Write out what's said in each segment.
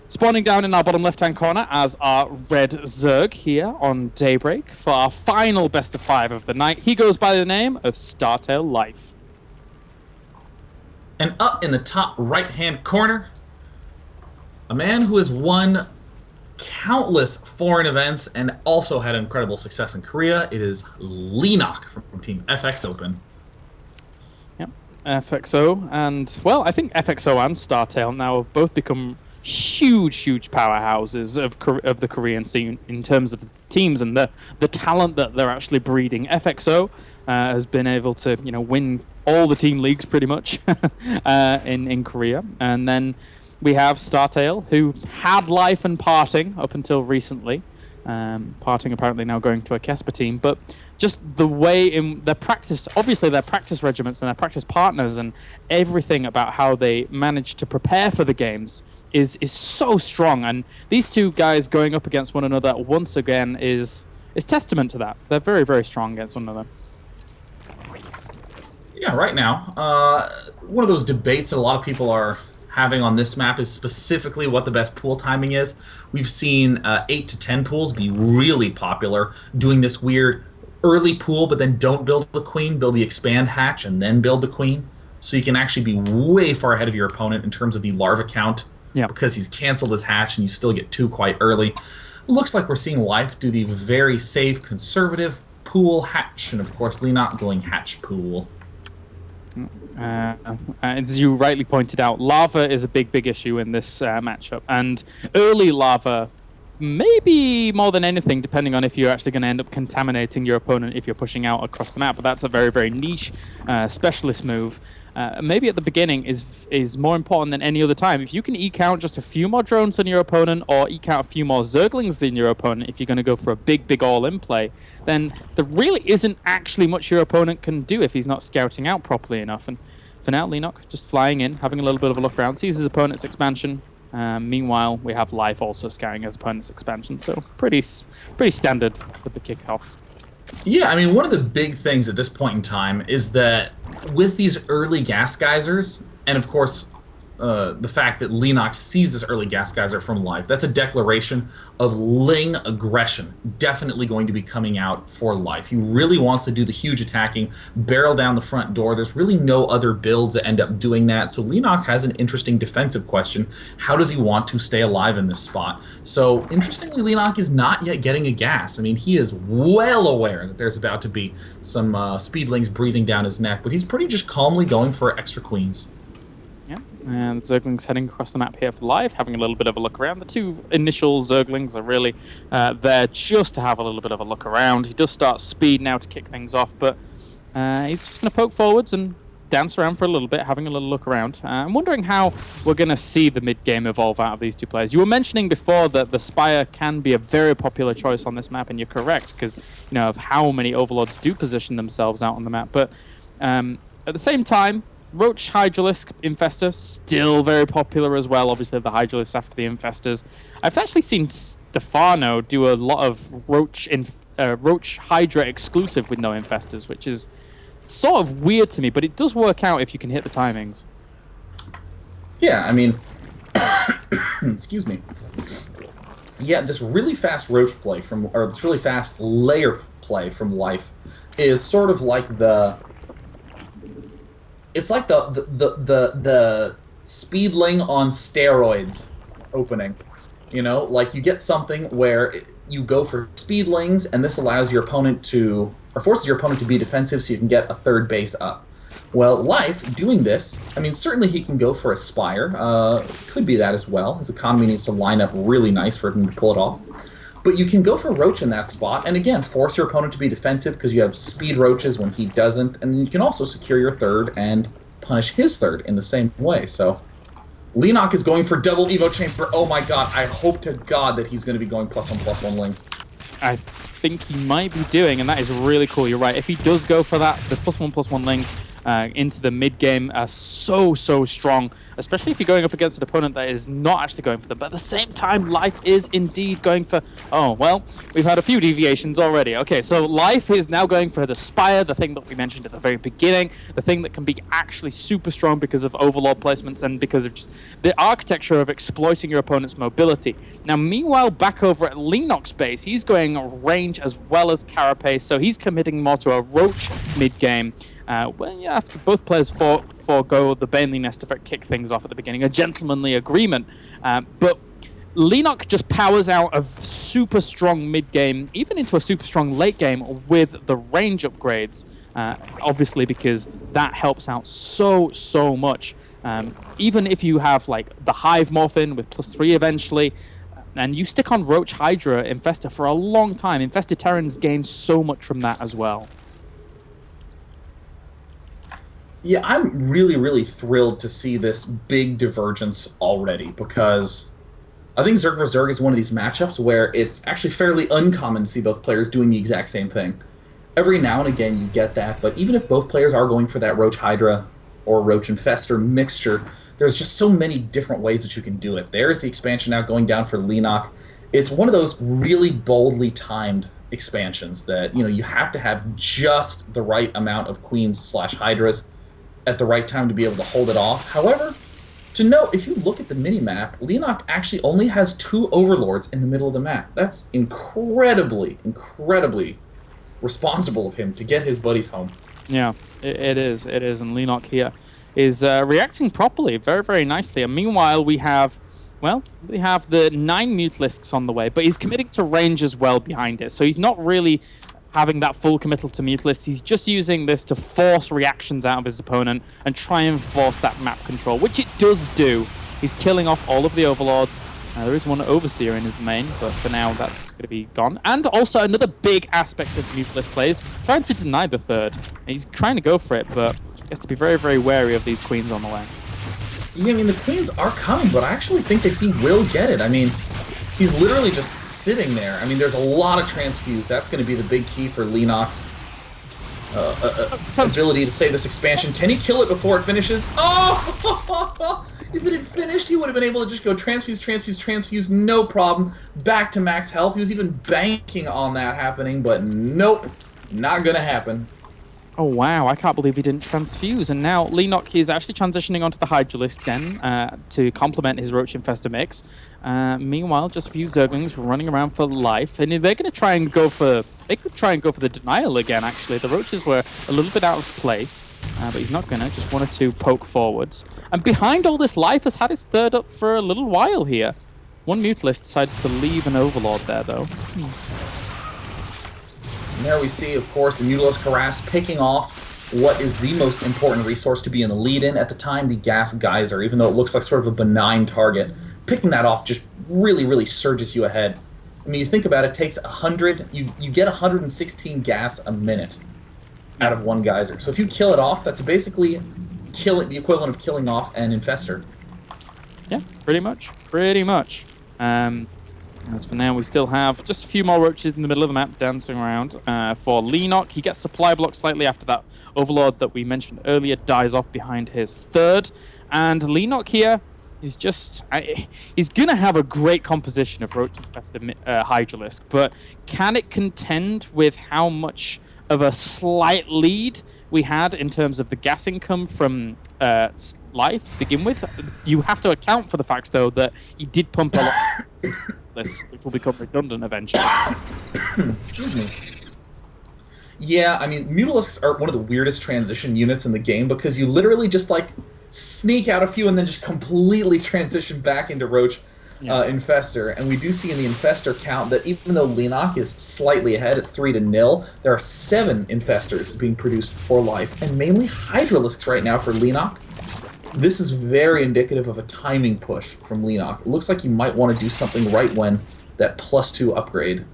Spawning down in our bottom left-hand corner as our red Zerg here on Daybreak for our final best of 5 of the night. He goes by the name of Startail Life. And up in the top right-hand corner, a man who has won countless foreign events and also had incredible success in Korea. It is Leenock from Team FX Open. Yep, FXO, and well, I think FXO and Startail now have both become huge powerhouses of the Korean scene in terms of the teams and the talent that they're actually breeding. FXO has been able to win all the team leagues pretty much in Korea, and then we have Startail, who had Life and Parting up until recently. Parting apparently now going to a Kesper team, but just the way in their practice, obviously their practice regiments and their practice partners and everything about how they manage to prepare for the games is so strong. And these two guys going up against one another once again is testament to that. They're very strong against one another. Yeah, right now, one of those debates that a lot of people are having on this map is specifically what the best pool timing is. We've seen 8 to 10 pools be really popular, doing this weird early pool, but then don't build the queen, build the expand hatch, and then build the queen. So you can actually be way far ahead of your opponent in terms of the larva count, because he's canceled his hatch and you still get 2 quite early. Looks like we're seeing Life do the very safe, conservative pool hatch, and of course Leenock going hatch pool. As you rightly pointed out, lava is a big issue in this matchup, and early lava maybe more than anything, depending on if you're actually going to end up contaminating your opponent if you're pushing out across the map. But that's a very niche specialist move. Maybe at the beginning is more important than any other time. If you can eke out just a few more drones than your opponent, or eke out a few more Zerglings than your opponent, if you're going to go for a big all-in play, then there really isn't actually much your opponent can do if he's not scouting out properly enough. And for now, Leenock just flying in, having a little bit of a look around, sees his opponent's expansion. Meanwhile, we have Life also scouting his opponent's expansion, so pretty standard with the kickoff. Yeah, I mean, one of the big things at this point in time is that with these early gas geysers, and of course the fact that Leenock sees this early gas geyser from Life, that's a declaration of Ling aggression definitely going to be coming out for Life. He really wants to do the huge attacking, barrel down the front door. There's really no other builds that end up doing that, so Leenock has an interesting defensive question. How does he want to stay alive in this spot? So, interestingly, Leenock is not yet getting a gas. I mean, he is well aware that there's about to be some speedlings breathing down his neck, but he's pretty just calmly going for extra queens. And Zerglings heading across the map here for Life, having a little bit of a look around. The 2 initial Zerglings are really there just to have a little bit of a look around. He does start speed now to kick things off, but he's just going to poke forwards and dance around for a little bit, having a little look around. I'm wondering how we're going to see the mid-game evolve out of these 2 players. You were mentioning before that the Spire can be a very popular choice on this map, and you're correct, because of how many Overlords do position themselves out on the map. But at the same time, Roach Hydralisk Infestor, still very popular as well. Obviously, the Hydralisks after the Infestors. I've actually seen Stefano do a lot of Roach Hydra exclusive with no Infestors, which is sort of weird to me, but it does work out if you can hit the timings. Yeah, I mean, excuse me. Yeah, this really fast Roach play or this really fast layer play from Life is sort of like it's like the speedling on steroids opening. Like you get something where you go for speedlings, and this allows your opponent to, or forces your opponent to be defensive so you can get a 3rd base up. Well, Life, doing this, I mean, certainly he can go for a Spire. Could be that as well. His economy needs to line up really nice for him to pull it off. But you can go for Roach in that spot, and again, force your opponent to be defensive because you have speed Roaches when he doesn't, and you can also secure your 3rd and punish his 3rd in the same way. So, Leenock is going for double Evo Chamber. Oh my god, I hope to god that he's going to be going +1/+1 links. I think he might be doing, and that is really cool. You're right. If he does go for that, the +1/+1 links, into the mid game are so strong, especially if you're going up against an opponent that is not actually going for them. But at the same time, Life is indeed going for... Oh, well, we've had a few deviations already. Okay, so Life is now going for the Spire, the thing that we mentioned at the very beginning, the thing that can be actually super strong because of Overlord placements and because of just the architecture of exploiting your opponent's mobility. Now, meanwhile, back over at Leenock's base, he's going range as well as Carapace, so he's committing more to a Roach mid-game. Well, yeah, after both players forego the Baneley Nest effect, kick things off at the beginning, a gentlemanly agreement. But Leenock just powers out a super strong mid-game, even into a super strong late game with the range upgrades, obviously because that helps out so much. Even if you have like the Hive Morphin with +3 eventually, and you stick on Roach, Hydra, Infestor for a long time, Infested Terrans gain so much from that as well. Yeah, I'm really thrilled to see this big divergence already, because I think Zerg vs. Zerg is one of these matchups where it's actually fairly uncommon to see both players doing the exact same thing. Every now and again you get that, but even if both players are going for that Roach Hydra or Roach Infestor mixture, there's just so many different ways that you can do it. There's the expansion now going down for Leenock. It's one of those really boldly timed expansions that, you know, you have to have just the right amount of Queens/Hydras at the right time to be able to hold it off. However, to note, if you look at the mini-map, Leenock actually only has 2 Overlords in the middle of the map. That's incredibly responsible of him to get his buddies home. Yeah, it is. And Leenock here is reacting properly, very nicely. And meanwhile, we have the 9 Mutalisks on the way, but he's committing to range as well behind it. So he's not really having that full committal to Mutalisks. He's just using this to force reactions out of his opponent and try and force that map control, which it does do. He's killing off all of the Overlords. There is one Overseer in his main, but for now that's going to be gone. And also another big aspect of Mutalisk plays, trying to deny the third. He's trying to go for it, but he has to be very wary of these Queens on the way. Yeah, I mean, the Queens are coming, but I actually think that he will get it. I mean, he's literally just sitting there. I mean, there's a lot of transfuse. That's going to be the big key for Leenock's ability to save this expansion. Can he kill it before it finishes? Oh! If it had finished, he would have been able to just go transfuse, no problem. Back to max health. He was even banking on that happening, but nope, not going to happen. Oh wow, I can't believe he didn't transfuse. And now Leenock is actually transitioning onto the Hydralisk den to complement his Roach Infestor mix. Meanwhile, just a few Zerglings running around for life. And they're going to try and go for... They could try and go for the denial again, actually. The Roaches were a little bit out of place. But he's not going to. Just wanted to poke forwards. And behind all this, Life has had his third up for a little while here. One Mutalist decides to leave an Overlord there, though. And there we see, of course, the Mutalisk Harass picking off what is the most important resource to be in the lead-in at the time, the Gas Geyser, even though it looks like sort of a benign target. Picking that off just really surges you ahead. I mean, you think about it, it takes 100, you get 116 gas a minute out of one Geyser. So if you kill it off, that's basically the equivalent of killing off an Infestor. Yeah, pretty much. As for now, we still have just a few more Roaches in the middle of the map dancing around. For Leenock, he gets supply blocked slightly after that Overlord that we mentioned earlier dies off behind his third. And Leenock here is just... he's going to have a great composition of Roach Infested Hydralisk, but can it contend with how much of a slight lead we had in terms of the gas income from Life to begin with? You have to account for the fact, though, that he did pump a lot this, which will become redundant eventually. Excuse me. Yeah, I mean, Mutalisks are one of the weirdest transition units in the game because you literally just, like, sneak out a few and then just completely transition back into Roach Infestor. And we do see in the Infestor count that even though Leenock is slightly ahead at 3-0, there are 7 Infestors being produced for Life, and mainly Hydralisks right now for Leenock. This is very indicative of a timing push from Leenock. It looks like you might want to do something right when that +2 upgrade,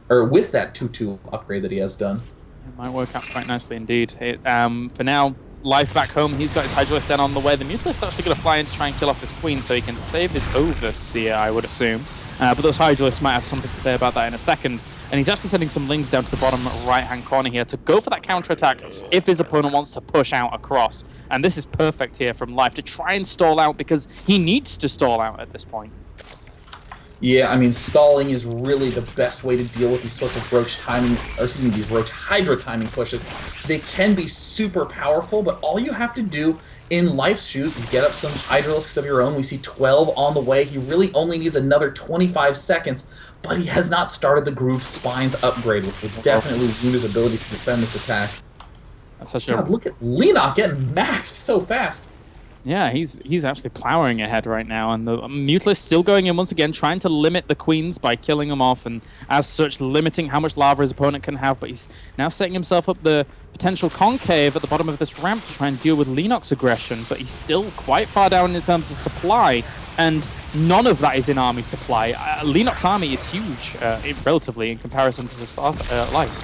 or with that 2-2 upgrade that he has done. It might work out quite nicely indeed. For now, Life back home, he's got his Hydralisk den on the way. The Mutalist's actually going to fly in to try and kill off this Queen so he can save his Overseer, I would assume. But those Hydralisks might have something to say about that in a second. And he's actually sending some Lings down to the bottom right-hand corner here to go for that counter-attack if his opponent wants to push out across. And this is perfect here from Life to try and stall out because he needs to stall out at this point. Yeah, I mean, stalling is really the best way to deal with these sorts of Roach timing, or excuse me, these Roach Hydra timing pushes. They can be super powerful, but all you have to do in Life's shoes is get up some Hydralisks of your own. We see 12 on the way. He really only needs another 25 seconds, but he has not started the Groove Spines upgrade, which would definitely ruin his ability to defend this attack. That's such God, look at Leenock getting maxed so fast. Yeah, he's actually plowing ahead right now, and the Mutalisk still going in once again, trying to limit the Queens by killing them off, and as such, limiting how much lava his opponent can have, but he's now setting himself up the potential concave at the bottom of this ramp to try and deal with Leenock's aggression, but he's still quite far down in terms of supply, and none of that is in army supply. Leenock's army is huge, relatively, in comparison to the start lives.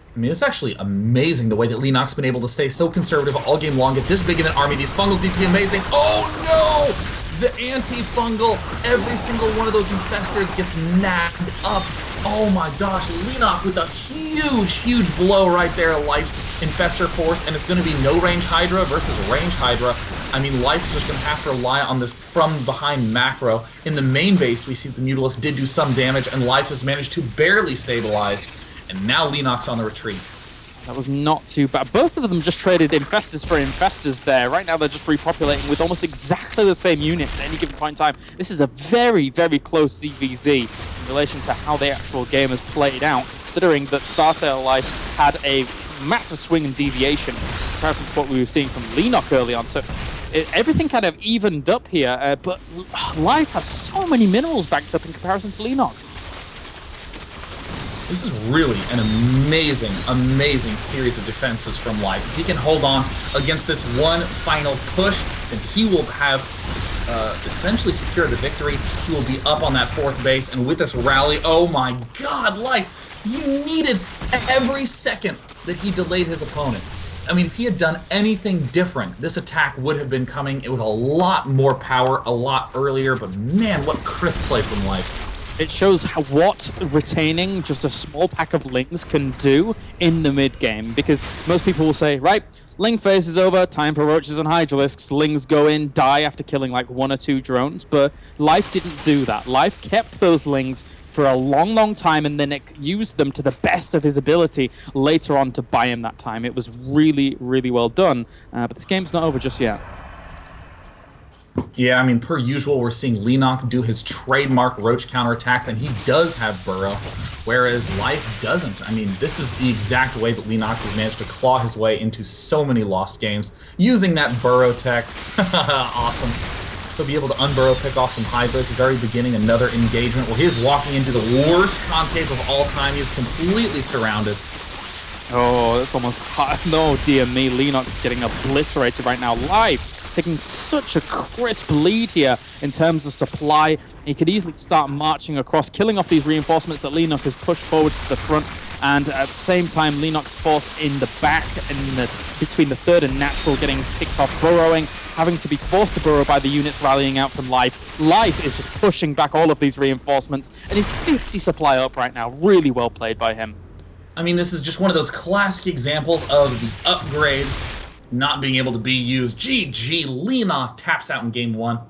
I mean, it's actually amazing the way that Leenock's been able to stay so conservative all game long, get this big of an army. These fungals need to be amazing. Oh no! The anti-fungal, every single one of those infestors gets nabbed up. Oh my gosh, Leenock with a huge, huge blow right there to Life's infestor force, and it's going to be no range Hydra versus range Hydra. I mean, Life's just going to have to rely on this from behind macro. In the main base, we see the Mutalisk did do some damage, and Life has managed to barely stabilize. And now Leenock's on the retreat. That was not too bad. Both of them just traded infestors for infestors there. Right now they're just repopulating with almost exactly the same units at any given point in time. This is a very, very close ZVZ in relation to how the actual game has played out, considering that Startail Life had a massive swing and deviation in comparison to what we were seeing from Leenock early on. So everything kind of evened up here, but Life has so many minerals backed up in comparison to Leenock. This is really an amazing, amazing series of defenses from Life. If he can hold on against this one final push, then he will have essentially secured the victory. He will be up on that fourth base, and with this rally, oh my god, Life, he needed every second that he delayed his opponent. I mean, if he had done anything different, this attack would have been coming with a lot more power, a lot earlier, but man, what crisp play from Life. It shows what retaining just a small pack of Lings can do in the mid-game, because most people will say, right, Ling phase is over, time for Roaches and Hydralisks, Lings go in, die after killing like 1 or 2 drones, but Life didn't do that. Life kept those Lings for a long, long time, and then it used them to the best of his ability later on to buy him that time. It was really, really well done, but this game's not over just yet. Yeah, I mean, per usual, we're seeing Leenock do his trademark Roach counterattacks, and he does have Burrow, whereas Life doesn't. I mean, this is the exact way that Leenock has managed to claw his way into so many lost games, using that Burrow tech. Awesome. He'll be able to unburrow, pick off some Hydras. He's already beginning another engagement where he is walking into the worst concave of all time. He is completely surrounded. Oh, that's almost... No, dear me, Leenock's getting obliterated right now. Life taking such a crisp lead here in terms of supply. He could easily start marching across, killing off these reinforcements that Leenock has pushed forward to the front, and at the same time, Leenock's force in the back, between the third and natural, getting picked off, burrowing, having to be forced to burrow by the units rallying out from Life. Life is just pushing back all of these reinforcements, and he's 50 supply up right now. Really well played by him. I mean, this is just one of those classic examples of the upgrades not being able to be used. GG, Leenock taps out in game 1.